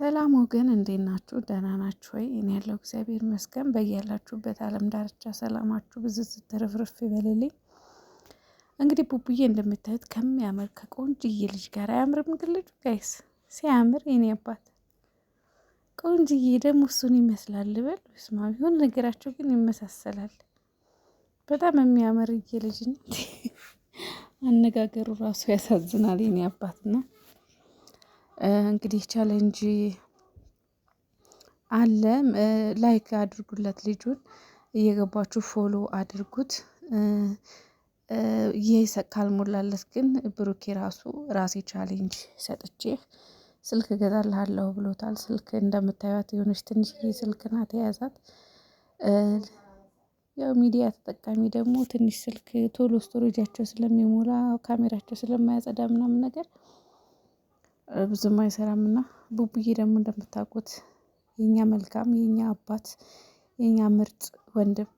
ሰላም ወገን እንዴት ናችሁ? ደህና ናችሁ ወይ? እኔ ያለው እግዚአብሔር ይመስገን። በያላችሁበት ዓለም ዳርቻ ሰላማችሁ ብዝዝ ትርፍርፍ ይበልልኝ። እንግዲህ ቡቡዬ እንደምታዩት ከሚያምር ከቆንጅዬ ልጅ ጋር አያምርም? ግን ልጁ ጋይስ ሲያምር የኔ አባት ቆንጅዬ ደግሞ እሱን ይመስላል ልበል። ስማ ቢሆን ነገራቸው ግን ይመሳሰላል። በጣም የሚያምር ልጅ አነጋገሩ ራሱ ያሳዝናል የኔ አባትና እንግዲህ ቻሌንጅ አለ። ላይክ አድርጉለት፣ ልጁን እየገባችሁ ፎሎ አድርጉት። ይህ ካልሞላለት ግን ብሩኬ ራሴ ቻሌንጅ ሰጥቼ ስልክ እገዛልሃለሁ ብሎታል። ስልክ እንደምታዩት የሆነች ትንሽዬ ስልክ ናት የያዛት። ያው ሚዲያ ተጠቃሚ ደግሞ ትንሽ ስልክ ቶሎ ስቶሬጃቸው ስለሚሞላ ካሜራቸው ስለማያጸዳ ምናምን ነገር ብዙም አይሰራም። እና ቡቡዬ ደግሞ እንደምታውቁት የኛ መልካም የኛ አባት የኛ ምርጥ ወንድም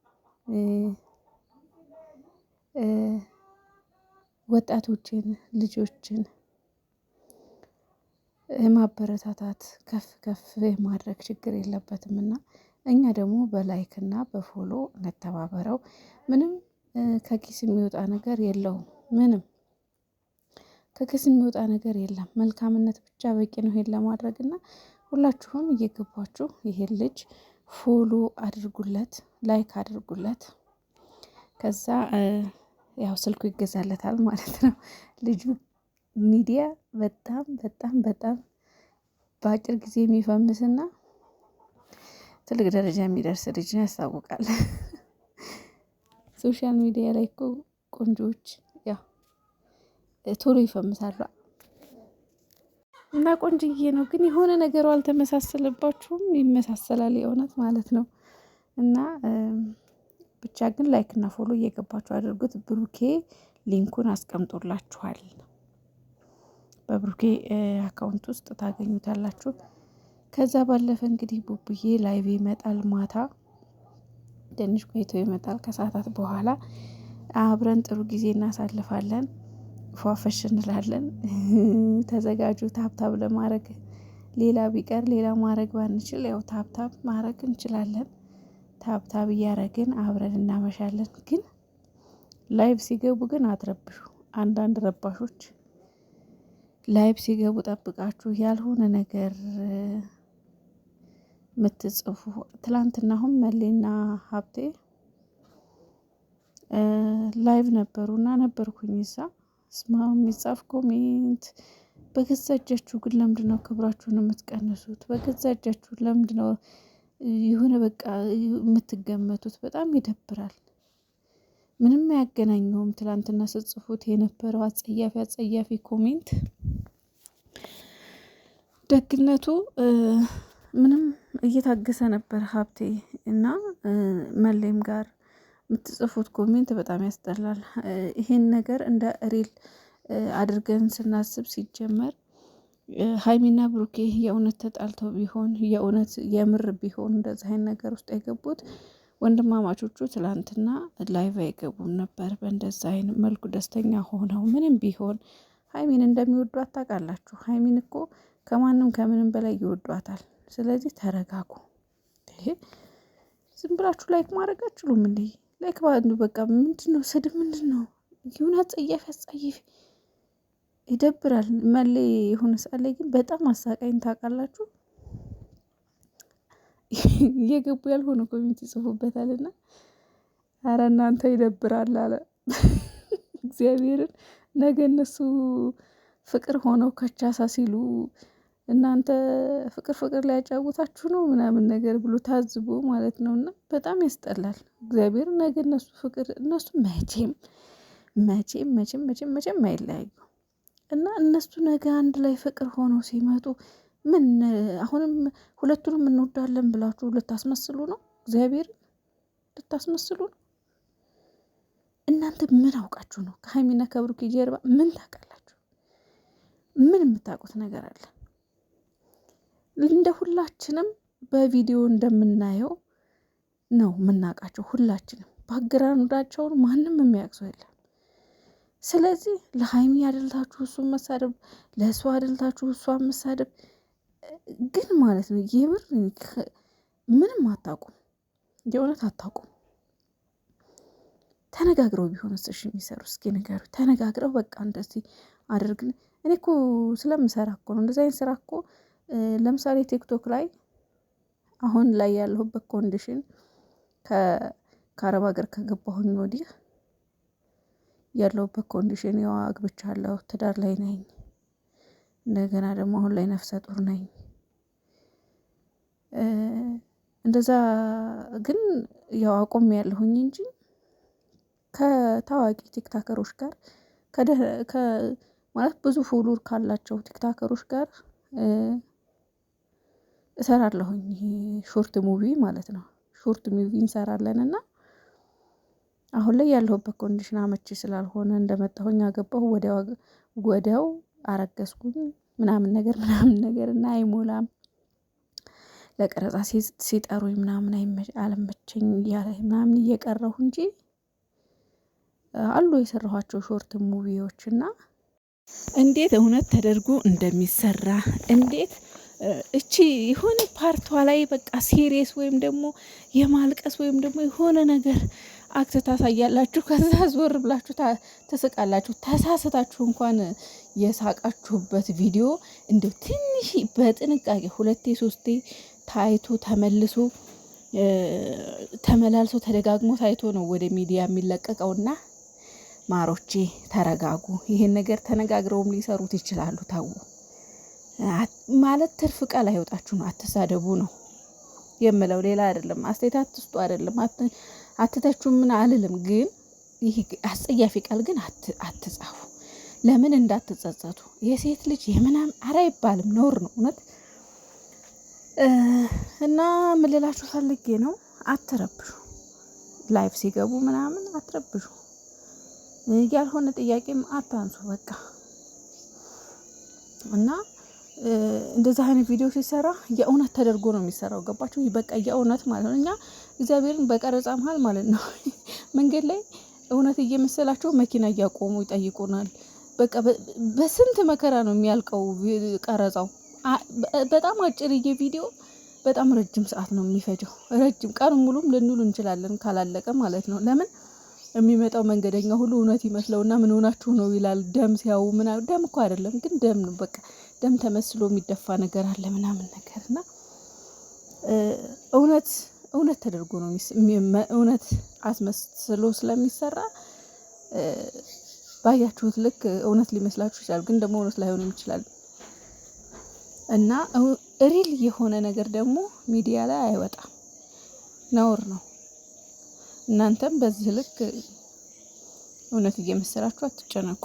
ወጣቶችን ልጆችን ማበረታታት ከፍ ከፍ የማድረግ ችግር የለበትም። እና እኛ ደግሞ በላይክ እና በፎሎ እንተባበረው። ምንም ከኪስ የሚወጣ ነገር የለውም። ምንም ከኪስ የሚወጣ ነገር የለም። መልካምነት ብቻ በቂ ነው ይሄን ለማድረግ። እና ሁላችሁም እየገባችሁ ይሄን ልጅ ፎሎ አድርጉለት፣ ላይክ አድርጉለት። ከዛ ያው ስልኩ ይገዛለታል ማለት ነው። ልጁ ሚዲያ በጣም በጣም በጣም በአጭር ጊዜ የሚፈምስና ትልቅ ደረጃ የሚደርስ ልጅ ነው፣ ያስታውቃል። ሶሻል ሚዲያ ላይ እኮ ቆንጆዎች ያው ቶሎ ይፈምሳሉ እና ቆንጅዬ ነው። ግን የሆነ ነገሩ አልተመሳሰለባችሁም? ይመሳሰላል የእውነት ማለት ነው። እና ብቻ ግን ላይክ እና ፎሎ እየገባችሁ አድርጉት። ብሩኬ ሊንኩን አስቀምጦላችኋል። በብሩኬ አካውንት ውስጥ ታገኙታላችሁ። ከዛ ባለፈ እንግዲህ ቡቡዬ ላይቭ ይመጣል ማታ፣ ትንሽ ቆይቶ ይመጣል ከሰዓታት በኋላ። አብረን ጥሩ ጊዜ እናሳልፋለን፣ ፏፈሽ እንላለን። ተዘጋጁ ታብታብ ለማድረግ። ሌላ ቢቀር ሌላ ማድረግ ባንችል ያው ታብታብ ማድረግ እንችላለን። ታብታብ እያረግን አብረን እናመሻለን። ግን ላይቭ ሲገቡ ግን አትረብሹ። አንዳንድ ረባሾች ላይቭ ሲገቡ ጠብቃችሁ ያልሆነ ነገር ምትጽፉ። ትላንትና አሁን መሌና ሀብቴ ላይቭ ነበሩና ነበርኩኝ እዛ። ስማ የሚጻፍ ኮሜንት በገዛ እጃችሁ ግን ለምንድነው ክብራችሁን የምትቀንሱት? በገዛ እጃችሁ ለምንድነው የሆነ በቃ የምትገመቱት? በጣም ይደብራል። ምንም አያገናኘውም። ትላንትና ስጽፉት የነበረው አጸያፊ አጸያፊ ኮሜንት ደግነቱ ምንም እየታገሰ ነበር ሀብቴ እና መሌም ጋር የምትጽፉት ኮሜንት በጣም ያስጠላል። ይሄን ነገር እንደ ሪል አድርገን ስናስብ ሲጀመር ሀይሚና ብሩኬ የእውነት ተጣልተው ቢሆን የእውነት የምር ቢሆን እንደዚህ አይነት ነገር ውስጥ የገቡት ወንድማማቾቹ ትላንትና ላይቭ አይገቡም ነበር። በእንደዛ አይነት መልኩ ደስተኛ ሆነው ምንም ቢሆን ሀይሚን እንደሚወዷት ታውቃላችሁ። ሀይሚን እኮ ከማንም ከምንም በላይ ይወዷታል። ስለዚህ ተረጋጉ። ዝም ብላችሁ ላይክ ማድረግ አትችሉም እንዴ? ላይክ ባንዱ በቃ ምንድነው? ስድብ ምንድነው? ይሁን አጸያፊ አጸያፊ ይደብራል። መሌ የሆነ ሰዓት ላይ ግን በጣም አሳቃኝ ታውቃላችሁ። እየገቡ ያልሆነ ኮሚኒቲ ይጽፉበታል እና አረ እናንተ ይደብራል አለ እግዚአብሔርን። ነገ እነሱ ፍቅር ሆነው ከቻሳ ሲሉ እናንተ ፍቅር ፍቅር ላይ ያጫውታችሁ ነው ምናምን ነገር ብሎ ታዝቦ ማለት ነው። እና በጣም ያስጠላል። እግዚአብሔር ነገ እነሱ ፍቅር እነሱ መቼም መቼም መቼም መቼም መቼም አይለያዩ እና እነሱ ነገ አንድ ላይ ፍቅር ሆነው ሲመጡ ምን አሁንም ሁለቱንም እንወዳለን ብላችሁ ልታስመስሉ ነው? እግዚአብሔር ልታስመስሉ ነው? እናንተ ምን አውቃችሁ ነው? ከሀይሚና ከብሩኬ ጀርባ ምን ታውቃላችሁ? ምን የምታውቁት ነገር አለ? እንደ ሁላችንም በቪዲዮ እንደምናየው ነው የምናውቃቸው። ሁላችንም ባግራውንዳቸውን ማንም የሚያውቅ የለም። ስለዚህ ለሀይሚ አደልታችሁ እሱን መሳደብ፣ ለእሱ አደልታችሁ እሷን መሳደብ ግን ማለት ነው የምር ምንም አታውቁም፣ የእውነት አታውቁም። ተነጋግረው ቢሆንስ እሺ የሚሰሩ እስኪ ንገሩ። ተነጋግረው በቃ እንደዚህ አድርግን። እኔ እኮ ስለምሰራ እኮ ነው እንደዚህ አይነት ስራ እኮ ለምሳሌ ቲክቶክ ላይ አሁን ላይ ያለሁበት ኮንዲሽን ከአረብ ሀገር ከገባሁኝ ወዲህ ያለሁበት ኮንዲሽን ያው አግብቻለሁ፣ ትዳር ላይ ነኝ። እንደገና ደግሞ አሁን ላይ ነፍሰ ጡር ነኝ። እንደዛ ግን ያው አቆም ያለሁኝ እንጂ ከታዋቂ ቲክታከሮች ጋር ማለት ብዙ ፎሎወር ካላቸው ቲክታከሮች ጋር እሰራለሁኝ። ሾርት ሙቪ ማለት ነው። ሾርት ሙቪ እንሰራለን እና አሁን ላይ ያለሁበት ኮንዲሽን አመቺ ስላልሆነ እንደመጣሁኝ አገባሁ፣ ወዲያው አረገዝኩኝ ምናምን ነገር እና አይሞላም ለቀረጻ ሲጠሩኝ ምናምን አልመቸኝ እያለ ምናምን እየቀረሁ እንጂ አሉ የሰራኋቸው ሾርት ሙቪዎች እና እንዴት እውነት ተደርጎ እንደሚሰራ እንዴት እቺ የሆነ ፓርቷ ላይ በቃ ሲሪየስ ወይም ደግሞ የማልቀስ ወይም ደግሞ የሆነ ነገር አክት ታሳያላችሁ። ከዛ ዞር ብላችሁ ትስቃላችሁ። ተሳስታችሁ እንኳን የሳቃችሁበት ቪዲዮ እንደው ትንሽ በጥንቃቄ 2 3 ታይቶ ተመላልሶ ተደጋግሞ ታይቶ ነው ወደ ሚዲያ የሚለቀቀውና ማሮቼ ተረጋጉ። ይሄን ነገር ተነጋግረውም ሊሰሩት ይችላሉ። ታው ማለት ትርፍ ቃል አይወጣችሁ ነው። አትሳደቡ ነው የምለው፣ ሌላ አይደለም። አስተያየት አትስጡ አይደለም፣ አትተቹ ምን አልልም። ግን ይሄ አስጸያፊ ቃል ግን አትጻፉ። ለምን እንዳትጸጸቱ። የሴት ልጅ የምናም አራ ይባልም ነውር ነው እውነት። እና ምን ልላችሁ ፈልጌ ነው፣ አትረብሹ። ላይፍ ሲገቡ ምናምን አትረብሹ። ያልሆነ ጥያቄም አታንሱ በቃ። እና እንደዛ አይነት ቪዲዮ ሲሰራ የእውነት ተደርጎ ነው የሚሰራው። ገባችሁ? በቃ የእውነት ማለት ነው። እኛ እግዚአብሔርን በቀረጻ መሀል ማለት ነው መንገድ ላይ እውነት እየመሰላቸው መኪና እያቆሙ ይጠይቁናል። በቃ በስንት መከራ ነው የሚያልቀው ቀረጻው። በጣም አጭርዬ ቪዲዮ በጣም ረጅም ሰዓት ነው የሚፈጀው። ረጅም ቀን ሙሉም ልንውል እንችላለን ካላለቀ ማለት ነው። ለምን የሚመጣው መንገደኛ ሁሉ እውነት ይመስለውና ምን ሆናችሁ ነው ይላል። ደም ሲያው ምናምን ደም እኮ አይደለም ግን ደም ነው። በቃ ደም ተመስሎ የሚደፋ ነገር አለ ምናምን ነገርና እውነት ተደርጎ ነው እውነት አስመስሎ ስለሚሰራ ባያችሁት ልክ እውነት ሊመስላችሁ ይችላል፣ ግን ደግሞ እውነት ላይሆንም ይችላል። እና ሪል የሆነ ነገር ደግሞ ሚዲያ ላይ አይወጣም፣ ነውር ነው። እናንተም በዚህ ልክ እውነት እየመሰላችሁ አትጨነቁ።